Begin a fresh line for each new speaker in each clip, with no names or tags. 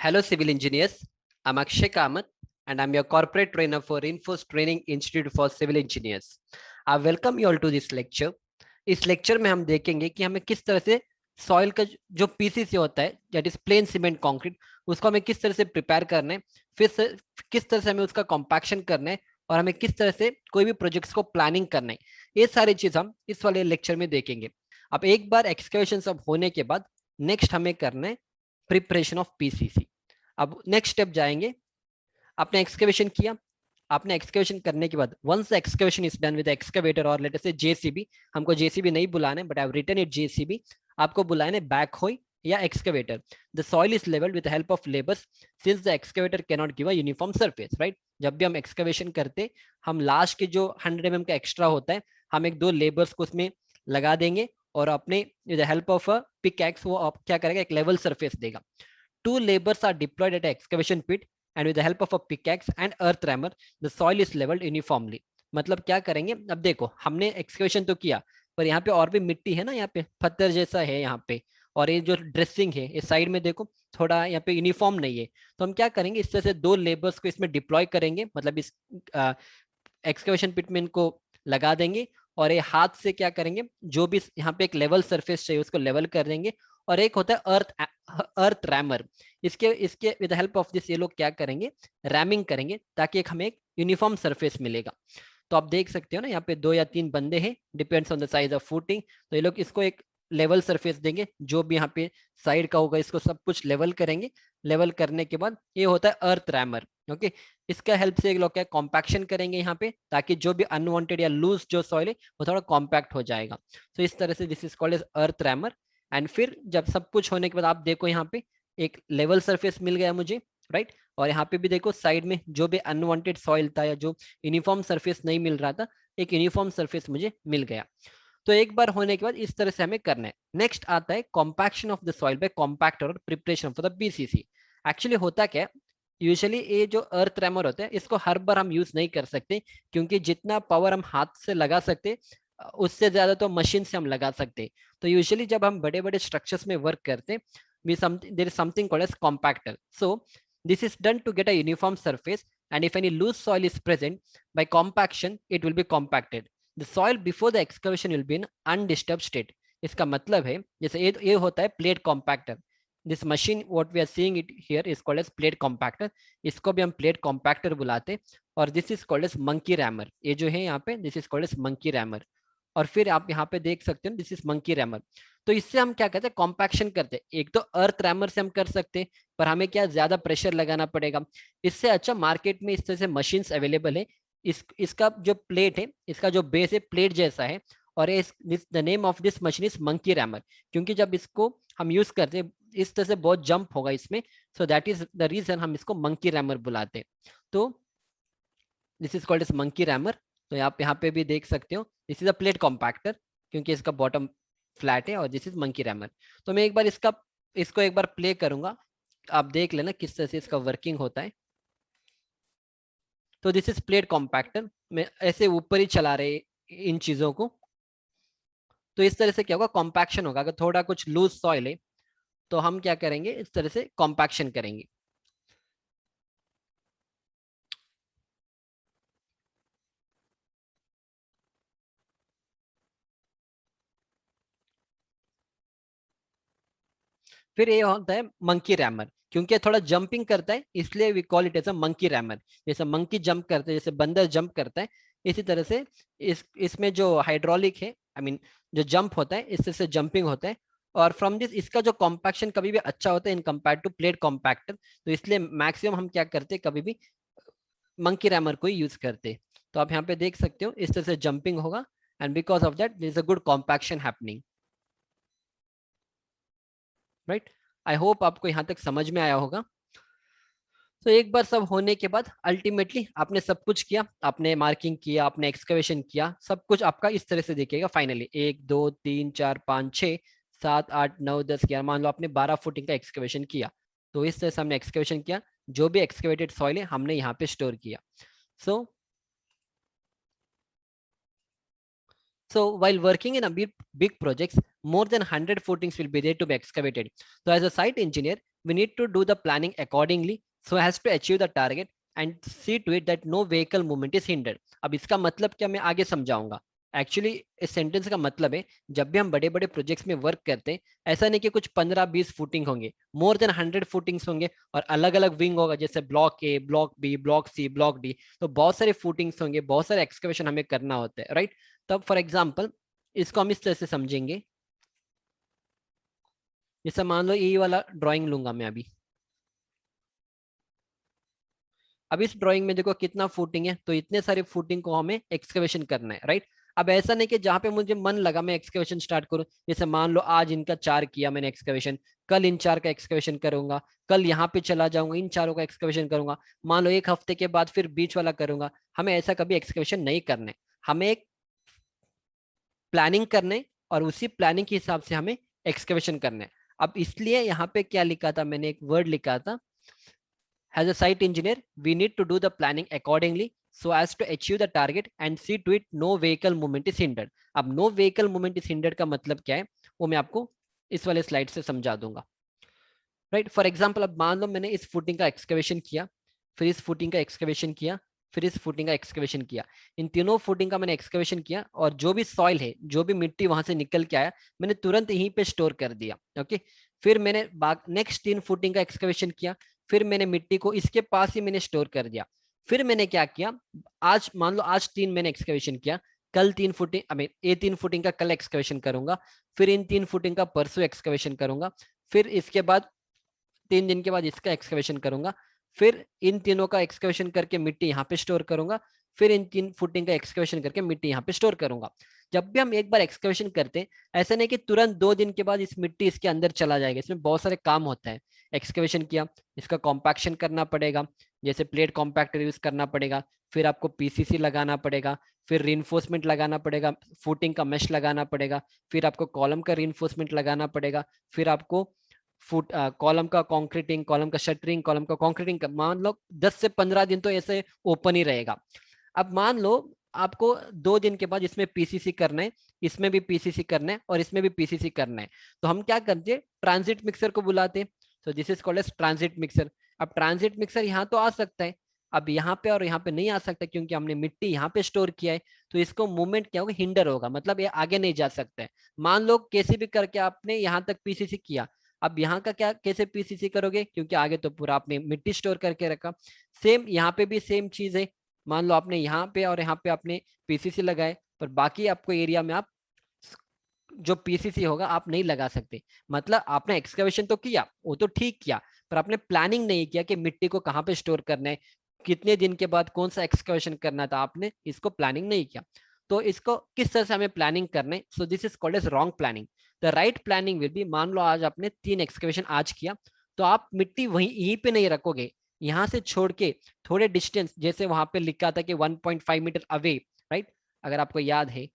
Hello, civil engineers. I'm Akshay Kamath, and I'm your corporate trainer for Infos Training Institute for Civil Engineers. I welcome you all to this lecture. इस lecture में हम देखेंगे कि हमें किस तरह से सॉइल का जो पीसीसी होता है, that is plane cement concrete, उसको हमें किस तरह से प्रिपेयर करना है, फिर किस तरह से हमें उसका कॉम्पैक्शन करना है और हमें किस तरह से कोई भी प्रोजेक्ट्स को प्लानिंग करना है। ये सारी चीज हम इस वाले लेक्चर में देखेंगे। अब एक बार एक्सकवेशन सब होने के बाद नेक्स्ट हमें करना है प्रिपरेशन ऑफ पीसीसी। अब नेक्स्ट स्टेप जाएंगे। आपने एक्सकवेशन किया, आपने एक्सकवेशन करने के बाद once the excavation is done with excavator और लेट अस से जेसीबी, हमको जेसीबी नहीं बुलाना है but I have written it JCB, आपको बुलाना है बैकहोई या excavator. The soil is levelled with help of labours since the excavator can not give a uniform surface, right. जब भी हम एक्सकवेशन करते हम लास्ट के जो 100 mm का एक्स्ट्रा होता है हम एक दो लेबर्स को उसमें लगा देंगे और अपने with the help of a pickaxe वो क्या करेगा, एक लेवल सरफेस देगा। Two laborers are deployed at an excavation pit and with the help of a pickaxe and earth rammer, the soil is leveled uniformly. मतलब क्या करेंगे, अब देखो हमने एक्सकेवेशन तो किया पर यहाँ पे और भी मिट्टी है ना, यहाँ पे पत्थर जैसा है यहाँ पे, और ये जो ड्रेसिंग है इस साइड में देखो थोड़ा यहाँ पे यूनिफॉर्म नहीं है, तो हम क्या करेंगे, इस तरह से दो लेबर्स को इसमें डिप्लॉय करेंगे, मतलब इस एक्सकेवेशन पिट में इनको लगा देंगे और ये हाथ से क्या करेंगे, जो भी यहाँ पे एक लेवल सरफेस चाहिए उसको लेवल कर देंगे। और एक होता है अर्थ रैमर, इसके इसके विद हेल्प ऑफ दिस ये लोग क्या करेंगे, रैमिंग करेंगे ताकि एक हमें एक यूनिफॉर्म सरफेस मिलेगा। तो आप देख सकते हो ना यहाँ पे 2 या 3 बंदे हैं, depends on the size of footing. तो ये लोग इसको एक लेवल सरफेस देंगे, जो भी यहाँ पे साइड का होगा इसको सब कुछ लेवल करेंगे। लेवल करने के बाद ये होता है अर्थ रैमर, ओके। इसका हेल्प से लोग क्या कॉम्पैक्शन करेंगे यहाँ पे, ताकि जो भी अनवांटेड या लूज जो सॉइल है वो थोड़ा कॉम्पैक्ट हो जाएगा। तो इस तरह से this is called as earth rammer. And फिर जब सब कुछ होने के बाद आप देखो यहाँ पे एक लेवल सरफेस मिल गया मुझे, राइट। और यहाँ पे भी देखो साइड में जो भी अनवांटेड सॉइल था या जो यूनिफॉर्म सरफेस नहीं मिल रहा था, एक यूनिफॉर्म सरफेस मुझे मिल गया। तो एक बार होने के बाद इस तरह से हमें करना है। नेक्स्ट आता है compaction of the soil by compactor और preparation for the PCC. Actually होता क्या है, यूजुअली ये जो अर्थ रैमर होता है इसको हर बार हम यूज नहीं कर सकते, क्योंकि जितना पावर हम हाथ से लगा सकते उससे ज्यादा तो मशीन से हम लगा सकते। तो यूजुअली जब हम बड़े बड़े स्ट्रक्चर्स में वर्क करते there is something called as compactor. So this is done to get a uniform surface, and if any loose soil is present, by compaction it will be compacted. The soil before the excavation will be in undisturbed state. इसका मतलब है जैसे ये होता है plate compactor. This machine what we are seeing it here is called as plate compactor, इसको भी हम प्लेट कॉम्पैक्टर बुलाते हैं। और this is called as monkey rammer, ये जो है यहाँ पे this is called as monkey rammer. और फिर आप यहाँ पे देख सकते हैं दिस इज मंकी रैमर। तो इससे हम क्या कहते हैं, कॉम्पैक्शन करते हैं। एक तो अर्थ रैमर से हम कर सकते हैं पर हमें क्या ज्यादा प्रेशर लगाना पड़ेगा। इससे अच्छा मार्केट में इस तरह से मशीन्स अवेलेबल है। इसका जो प्लेट है, इसका जो बेस है प्लेट जैसा है, और the name of this machine is monkey rammer, क्योंकि जब इसको हम यूज करते हैं इस तरह से बहुत जंप होगा इसमें, so that is the reason हम इसको मंकी रैमर बुलाते हैं। तो this is called as monkey rammer. तो आप यहाँ पे भी देख सकते हो this is a plate compactor, क्योंकि इसका बॉटम फ्लैट है, और दिस इज मंकी रैमर। तो मैं एक बार इसको एक बार प्ले करूंगा, आप देख लेना किस तरह से इसका वर्किंग होता है। तो दिस इज प्लेट कॉम्पैक्टर, मैं ऐसे ऊपर ही चला रहे इन चीजों को। तो इस तरह से क्या होगा, कॉम्पैक्शन होगा। अगर थोड़ा कुछ लूज सॉइल है तो हम क्या करेंगे, इस तरह से कॉम्पैक्शन करेंगे। फिर ये होता है मंकी रैमर, क्योंकि थोड़ा जंपिंग करता है इसलिए we call it as a monkey rammer. जैसे मंकी जंप करते हैं, जैसे बंदर जंप करता है, इसी तरह से इसमें जो हाइड्रोलिक है, आई मीन जो जंप होता है इससे से जंपिंग होता है। और फ्रॉम दिस इसका जो कॉम्पैक्शन कभी भी अच्छा होता है in compare to plate compactor. तो इसलिए मैक्सिमम हम क्या करते हैं, कभी भी मंकी रैमर को ही यूज करते हैं। तो आप यहाँ पे देख सकते हो इस तरह से जंपिंग होगा, and because of that there is a good compaction happening, right. I hope आपको यहाँ तक समझ में आया होगा। तो एक बार सब होने के बाद अल्टीमेटली आपने सब कुछ किया, आपने मार्किंग किया, आपने एक्सकवेशन किया, सब कुछ आपका इस तरह से दिखेगा फाइनली। 1 2 3 4 5 6 7 8 9 10 11, मान लो आपने 12 फुटिंग का एक्सकवेशन किया। तो इस तरह से हमने एक्सकवेशन किया, जो भी एक्सकवेटेड सॉइल है हमने यहाँ पे स्टोर किया। सो So while working in a big projects, more than 100 footings will be there to be excavated. So as a site engineer, we need to do the planning accordingly so as to achieve the target and see to it that no vehicle movement is hindered. अब इसका मतलब क्या मैं आगे समझाऊंगा. Actually इस sentence का मतलब है जब भी हम बड़े बड़े प्रोजेक्ट्स में वर्क करते हैं, ऐसा नहीं कि कुछ 15-20 फुटिंग होंगे, मोर देन 100 फुटिंग्स होंगे और अलग अलग विंग होगा, जैसे block A, block B, block C, block D. तो बहुत सारे फुटिंग्स होंगे, बहुत सारे एक्सकवेशन हमें करना होता है, राइट. तब फॉर एग्जाम्पल इसको हम इस तरह से समझेंगे. जैसे मान लो ये वाला ड्राइंग लूंगा मैं अभी. अब इस ड्राइंग में देखो कितना फुटिंग है, तो इतने सारे फुटिंग को हमें एक्सकवेशन करना है, राइट. अब ऐसा नहीं कि जहां पे मुझे मन लगा मैं एक्सकवेशन स्टार्ट करूं. जैसे मान लो आज इनका 4 किया मैंने एक्सकवेशन, कल इन 4 का एक्सकवेशन करूंगा, कल यहाँ पे चला जाऊंगा इन चारों का एक्सकवेशन करूंगा, मान लो एक हफ्ते के बाद फिर बीच वाला करूंगा. हमें ऐसा कभी एक्सकवेशन नहीं करना है. हमें एक प्लानिंग करने और उसी प्लानिंग के हिसाब से हमें एक्सकवेशन करना है. अब इसलिए यहाँ पे क्या लिखा था, मैंने एक वर्ड लिखा था, as a site engineer we need to do the planning accordingly so as to achieve the target and see to it no vehicle movement is hindered. अब no vehicle movement is hindered का मतलब क्या है वो मैं आपको इस वाले स्लाइड से समझा दूंगा, राइट. फॉर एग्जांपल अब मान लो मैंने इस फुटिंग का एक्सकवेशन किया, फिर इस फुटिंग का एक्सकवेशन किया, फिर इस फुटिंग का एक्सकवेशन किया. इन तीनों फुटिंग का मैंने एक्सकवेशन किया और जो भी सॉइल है, जो भी मिट्टी वहां से निकल के आया, मैंने तुरंत यहीं पे स्टोर कर दिया. ओके. फिर मैंने नेक्स्ट 3 फुटिंग का एक्सकवेशन किया, फिर मैंने मिट्टी को इसके पास ही मैंने स्टोर कर दिया. फिर मैंने क्या किया, आज मान लो आज 3 मैंने एक्सकवेशन किया, कल 3 फुटिंग, ये 3 फुटिंग का कल एक्सकवेशन करूंगा, फिर इन 3 फुटिंग का परसों एक्सकवेशन करूंगा, फिर इसके बाद 3 दिन के बाद इसका एक्सकवेशन करूंगा, फिर इन तीनों का एक्सकवेशन करके मिट्टी यहाँ पे स्टोर करूंगा, फिर इन 3 फुटिंग का एक्सकवेशन करके मिट्टी यहाँ पे स्टोर करूंगा. जब भी हम एक बार एक्सकवेशन करते हैं, ऐसा नहीं कि तुरंत 2 दिन के बाद इस मिट्टी इसके अंदर चला जाएगा. इसमें बहुत सारे काम होता है. एक्सकवेशन किया, इसका कॉम्पैक्शन करना पड़ेगा, जैसे प्लेट कॉम्पैक्टर यूज करना पड़ेगा, फिर आपको पीसीसी लगाना पड़ेगा, फिर रीइंफोर्समेंट लगाना पड़ेगा, फुटिंग का मेश लगाना पड़ेगा, फिर आपको कॉलम का रीइंफोर्समेंट लगाना पड़ेगा, फिर आपको कॉलम का कॉन्क्रीटिंग, कॉलम का शटरिंग, कॉलम का कॉन्क्रीटिंग. मान लो 10 से 15 दिन तो ऐसे ओपन ही रहेगा. अब मान लो आपको 2 दिन के बाद इसमें पीसीसी करना है, इसमें भी पीसीसी करना है और इसमें भी पीसीसी करना है. तो हम क्या करते हैं, ट्रांजिट मिक्सर को बुलाते हैं. तो this is called as transit mixer. अब ट्रांजिट मिक्सर यहाँ तो आ सकता है, अब यहाँ पे और यहाँ पे नहीं आ सकता क्योंकि हमने मिट्टी यहाँ पे स्टोर किया है. तो इसको मूवमेंट क्या होगा, हिंडर होगा, मतलब ये आगे नहीं जा सकता है. मान लो कैसे भी करके आपने यहाँ तक पीसीसी किया, अब यहाँ का क्या कैसे पीसीसी करोगे, क्योंकि आगे तो पूरा आपने मिट्टी स्टोर करके रखा. सेम यहाँ पे भी सेम चीज है. मान लो आपने यहाँ पे और यहाँ पे आपने पीसीसी लगाए, पर बाकी आपको एरिया में आप जो पीसीसी होगा आप नहीं लगा सकते. मतलब आपने एक्सकवेशन तो किया, वो तो ठीक किया, पर आपने प्लानिंग नहीं किया कि मिट्टी को कहाँ पे स्टोर करना है, कितने दिन के बाद कौन सा एक्सकवेशन करना था, आपने इसको प्लानिंग नहीं किया. तो इसको किस तरह से हमें प्लानिंग करना है, so this is called as wrong planning. The right planning will be, मान लो आज आपने 3 एक्सकवेशन आज किया, तो आप मिट्टी वहीं यहीं पे नहीं रखोगे, यहाँ से छोड़ के थोड़े डिस्टेंस, जैसे वहां पे लिखा था कि 1.5 मीटर अवे, राइट, अगर आपको याद है.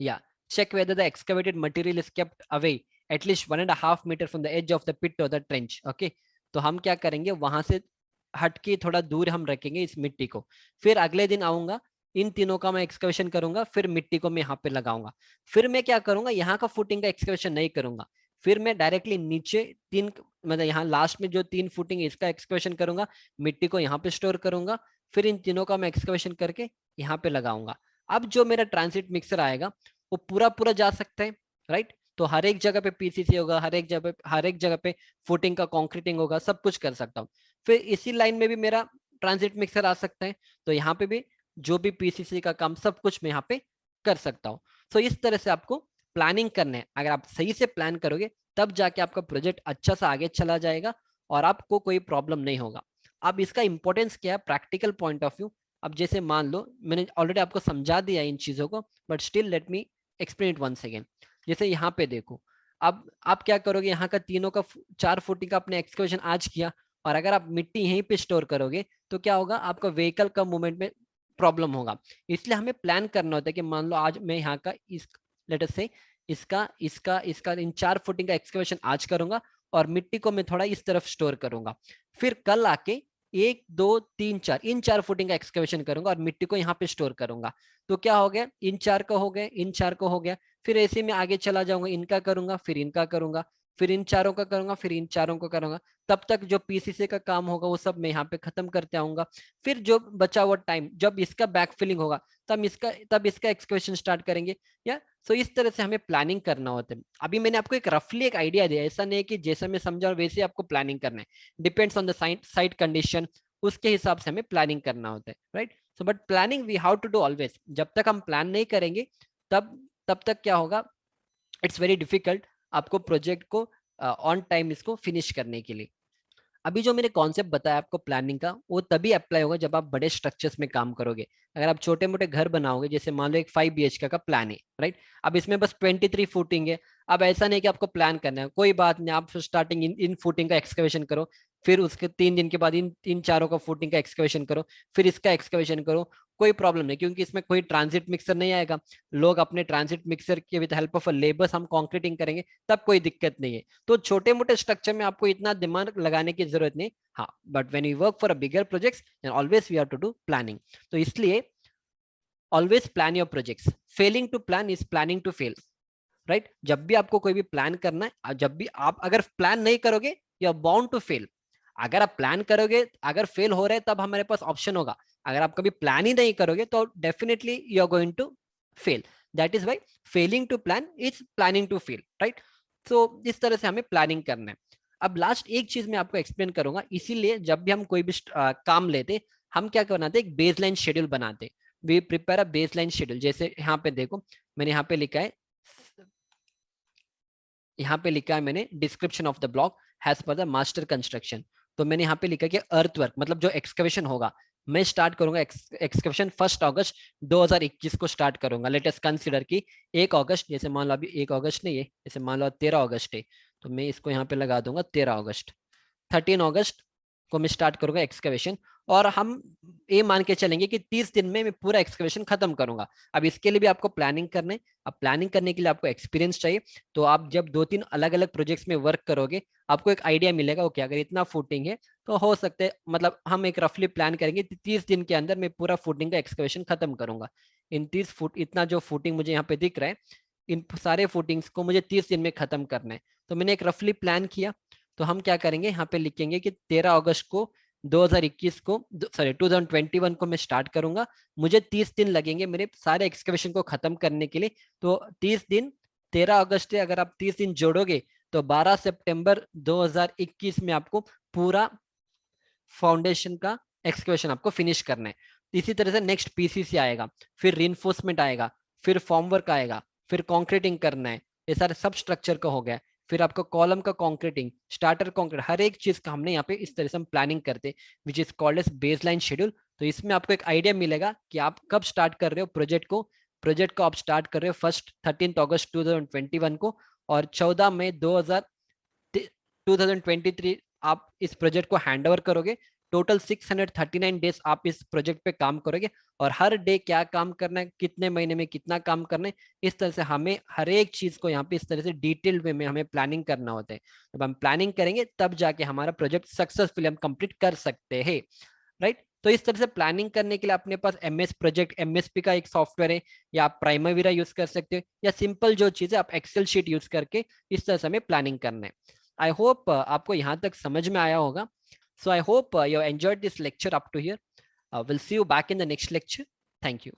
Yeah, check whether the excavated material is kept away at least 1.5 meter from the edge of the pit or the trench. Okay, तो हम क्या करेंगे, वहां से हटके थोड़ा दूर हम रखेंगे इस मिट्टी को. फिर अगले दिन आऊंगा, इन तीनों का मैं एक्सकवेशन करूंगा, फिर मिट्टी को मैं यहाँ पे लगाऊंगा. फिर मैं क्या करूंगा, यहाँ का फुटिंग का एक्सकवेशन नहीं करूंगा, फिर मैं डायरेक्टली नीचे 3, मतलब यहाँ लास्ट में जो 3 फुटिंग है इसका एक्सकवेशन करूंगा, मिट्टी को यहाँ पे स्टोर करूंगा, फिर इन तीनों का मैं एक्सकवेशन करके यहाँ पे लगाऊंगा. अब जो मेरा ट्रांसिट मिक्सर आएगा वो पूरा पूरा जा सकता है, राइट. तो हर एक जगह पे पीसीसी होगा, हर एक जगह पे फुटिंग का कंक्रीटिंग होगा, सब कुछ कर सकता हूँ. फिर इसी लाइन में भी मेरा ट्रांजिट मिक्सर आ सकता है, तो यहाँ पे भी जो भी पीसीसी का काम सब कुछ मैं यहाँ पे कर सकता हूँ. तो इस तरह से आपको प्लानिंग करना है. अगर आप सही से प्लान करोगे तब जाके आपका प्रोजेक्ट अच्छा सा आगे चला जाएगा और आपको कोई प्रॉब्लम नहीं होगा. अब इसका इंपॉर्टेंस क्या है प्रैक्टिकल पॉइंट ऑफ व्यू. अब जैसे मान लो मैंने ऑलरेडी आपको समझा दिया इन चीजों को, but still let me explain it once again. जैसे यहाँ पे देखो, अब आप क्या करोगे, यहाँ का तीनों का 4 फुटिंग का आपने एक्सकवेशन आज किया, और अगर आप मिट्टी यहीं पे स्टोर करोगे तो क्या होगा, आपका व्हीकल का मूवमेंट में प्रॉब्लम होगा. इसलिए हमें प्लान करना होता है कि मान लो आज मैं यहाँ का इस लेट अस से इसका इसका इसका इन 4 फुटिंग का एक्सकवेशन आज करूंगा और मिट्टी को मैं थोड़ा इस तरफ स्टोर करूंगा. फिर कल आके 1 2 3 4 इन 4 फुटिंग का एक्सकवेशन करूंगा और मिट्टी को यहाँ पे स्टोर करूंगा। तो क्या हो गया, इन 4 का हो गया, इन 4 का हो गया, फिर ऐसे में आगे चला जाऊंगा, इनका करूंगा, फिर इनका करूंगा, फिर इन चारों का करूंगा, फिर इन चारों को करूंगा। तब तक जो पीसीसी का काम होगा वो सब मैं यहाँ पे खत्म करते आऊंगा। फिर जो बचा हुआ टाइम, जब इसका बैक फिलिंग होगा तब इसका एक्सकवेशन स्टार्ट करेंगे। या सो इस तरह से हमें प्लानिंग करना होता है। अभी मैंने आपको एक रफली एक आइडिया दिया, ऐसा नहीं है कि जैसा मैं समझा वैसे आपको प्लानिंग करना है। Depends on the site condition, उसके हिसाब से हमें प्लानिंग करना होता है, right. So but planning we how to do always. जब तक हम प्लान नहीं करेंगे तब तक क्या होगा, इट्स वेरी डिफिकल्ट आपको प्रोजेक्ट को ऑन टाइम इसको फिनिश करने के लिए। अभी जो मैंने कॉन्सेप्ट बताया आपको प्लानिंग का, वो तभी अप्लाई होगा जब आप बड़े स्ट्रक्चर्स में काम करोगे। अगर आप छोटे मोटे घर बनाओगे, जैसे मान लो एक 5 BHK का प्लान है, राइट। अब इसमें बस 23 फुटिंग है। अब ऐसा नहीं कि आपको प्लान करना है, कोई बात नहीं, आप स्टार्टिंग इन फुटिंग का एक्सकवेशन करो, फिर उसके 3 दिन के बाद इन चारों का फुटिंग का एक्सकवेशन करो, फिर इसका एक्सकवेशन करो। कोई प्रॉब्लम नहीं, क्योंकि इसमें कोई ट्रांजिट मिक्सर नहीं आएगा। लोग अपने ट्रांजिट मिक्सर के विद हेल्प ऑफ लेबर्स हम कॉन्क्रीटिंग करेंगे, तब कोई दिक्कत नहीं है। तो छोटे मोटे स्ट्रक्चर में आपको इतना दिमाग लगाने की जरूरत नहीं। हाँ, but when you work for a bigger projects then always we have to do planning. तो इसलिए always plan your projects. Failing to plan is planning to fail, right. जब भी आपको कोई भी प्लान करना है, जब भी आप अगर प्लान नहीं करोगे you are bound to fail. अगर आप प्लान करोगे, अगर फेल हो रहे हैं तब हमारे पास ऑप्शन होगा। अगर आप कभी प्लान ही नहीं करोगे तो definitely you are going to fail. That is why failing to plan is planning to fail, right. So इस तरह से हमें प्लानिंग करना है। अब लास्ट एक चीज मैं आपको एक्सप्लेन करूंगा। इसीलिए जब भी हम कोई भी काम लेते, हम क्या बनाते, एक बेसलाइन शेड्यूल बनाते। We prepare a baseline schedule. जैसे यहाँ पे देखो, मैंने यहाँ पे लिखा है, यहाँ पे लिखा है मैंने description of the block has पर द मास्टर कंस्ट्रक्शन। तो मैंने यहाँ पे लिखा कि अर्थ वर्क मतलब जो एक्सकवेशन होगा, मैं स्टार्ट करूंगा एक्सकवेशन 1 अगस्त 2021 को स्टार्ट करूंगा। लेट अस कंसीडर कि 1 अगस्त, जैसे मान लो अभी 1 अगस्त नहीं है, जैसे मान लो 13 अगस्त है, तो मैं इसको यहाँ पे लगा दूंगा 13 अगस्त। 13 अगस्त को मैं स्टार्ट करूंगा एक्सकवेशन, और हम ये मान के चलेंगे कि 30 दिन में मैं पूरा एक्सकवेशन खत्म करूंगा। अब इसके लिए भी आपको प्लानिंग करना है। अब प्लानिंग करने के लिए आपको एक्सपीरियंस चाहिए। तो आप जब 2-3 अलग अलग प्रोजेक्ट्स में वर्क करोगे, आपको एक आइडिया मिलेगा, ओके अगर इतना फुटिंग है तो हो सकता है, मतलब हम एक रफली प्लान करेंगे 30 दिन के अंदर मैं पूरा फुटिंग का एक्सकवेशन खत्म करूंगा। इन 30 फुट, इतना जो फुटिंग मुझे यहाँ पे दिख रहा है, इन सारे फुटिंग्स को मुझे 30 दिन में खत्म करना है। तो मैंने एक रफली प्लान किया। तो हम क्या करेंगे, यहाँ पे लिखेंगे कि 13 अगस्त को 2021 को, सॉरी 2021 को मैं स्टार्ट करूंगा। मुझे 30 दिन लगेंगे मेरे सारे एक्सकवेशन को खत्म करने के लिए। तो 30 दिन, 13 अगस्त से अगर आप 30 दिन जोड़ोगे तो 12 सितंबर 2021 में आपको पूरा फाउंडेशन का एक्सकवेशन आपको फिनिश करना है। इसी तरह से नेक्स्ट पीसीसी आएगा, फिर रिइंफोर्समेंट आएगा, फिर फॉर्मवर्क आएगा, फिर कॉन्क्रीटिंग करना है। ये सारे सब स्ट्रक्चर का हो गया। फिर आपका कॉलम का कॉन्क्रीटिंग, स्टार्टर कॉन्क्रीट, हर एक चीज का हमने यहाँ पे इस तरह से हम प्लानिंग करते हैं, which is called as baseline schedule. तो इसमें आपको एक आइडिया मिलेगा कि आप कब स्टार्ट कर रहे हो प्रोजेक्ट को आप स्टार्ट कर रहे हो 13 अगस्त 2021 को, और 14 मई 2023 आप इस प्रोजेक्ट को हैंड ओवर करोगे। टोटल 639 डेज आप इस प्रोजेक्ट पे काम करोगे, और हर डे क्या काम करना है, कितने महीने में कितना काम करना है, इस तरह से हमें हर एक चीज को यहाँ पे इस तरह से डिटेल्ड वे में हमें प्लानिंग करना होता है। जब हम प्लानिंग करेंगे तब जाके हमारा प्रोजेक्ट सक्सेसफुली हम कंप्लीट कर सकते हैं, राइट। तो इस तरह से प्लानिंग करने के लिए अपने पास MS प्रोजेक्ट MSP का एक सॉफ्टवेयर है, या आप प्राइमरीरा यूज कर सकते हो, या सिंपल जो चीज है आप एक्सेल शीट यूज करके इस तरह से हमें प्लानिंग करना है। आई होप आपको यहाँ तक समझ में आया होगा। So I hope you enjoyed this lecture up to here. We'll see you back in the next lecture. Thank you.